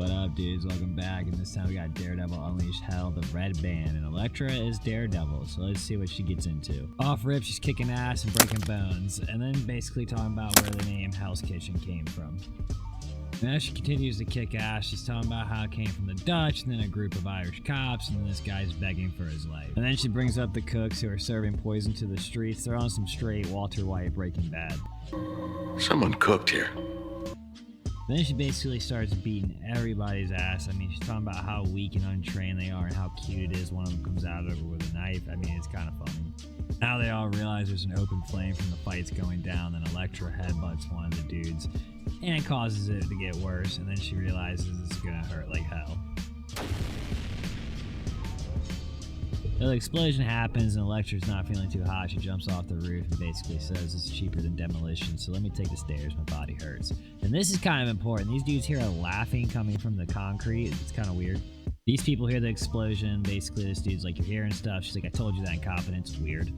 What up, dudes? Welcome back, and this time we got Daredevil Unleashed Hell, the red band, and Elektra is Daredevil, so let's see what she gets into. Off rip, she's kicking ass and breaking bones, and then basically talking about where the name Hell's Kitchen came from. And as she continues to kick ass, she's talking about how it came from the Dutch, and then a group of Irish cops, and then this guy's begging for his life. And then she brings up the cooks who are serving poison to the streets. They're on some straight Walter White Breaking Bad. Someone cooked here. Then she basically starts beating everybody's ass. I mean, she's talking about how weak and untrained they are and how cute it is. One of them comes out of her with a knife. I mean, it's kind of funny. Now they all realize there's an open flame from the fights going down. Then Elektra headbutts one of the dudes, and it causes it to get worse. And then she realizes it's gonna hurt like hell. The explosion happens and Elektra's not feeling too hot. She jumps off the roof and basically says it's cheaper than demolition, so let me take the stairs, my body hurts. And this is kind of important. These dudes here are laughing coming from the concrete. It's kind of weird. These people hear the explosion. Basically, this dude's like, you're hearing stuff. She's like, I told you that in confidence. Weird.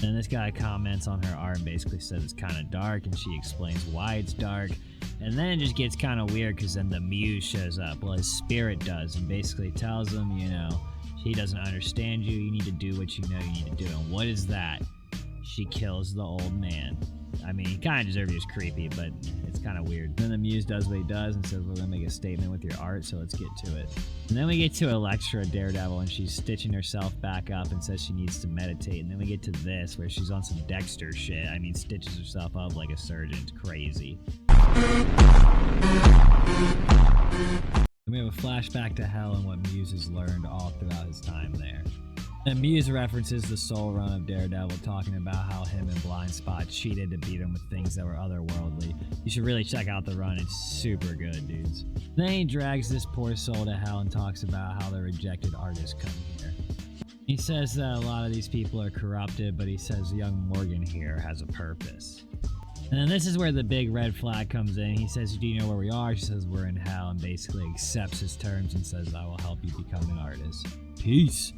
And this guy comments on her art and basically says it's kind of dark, and she explains why it's dark. And then it just gets kind of weird because then the muse shows up. Well, his spirit does, and basically tells him, you know, he doesn't understand you. You need to do what you know you need to do. And what is that? She kills the old man. I mean, he kind of deserves it. It's creepy, but it's kind of weird. Then the muse does what he does and says, we're going to make a statement with your art, so let's get to it. And then we get to Elektra, Daredevil, and she's stitching herself back up and says she needs to meditate. And then we get to this, where she's on some Dexter shit. I mean, stitches herself up like a surgeon. It's crazy. We have a flashback to Hell and what Muse has learned all throughout his time there. And Muse references the soul run of Daredevil, talking about how him and Blind Spot cheated to beat him with things that were otherworldly. You should really check out the run, it's super good, dudes. Then he drags this poor soul to Hell and talks about how the rejected artists come here. He says that a lot of these people are corrupted, but he says young Morgan here has a purpose. And then this is where the big red flag comes in. He says, do you know where we are? She says, we're in hell, and basically accepts his terms and says, I will help you become an artist. Peace.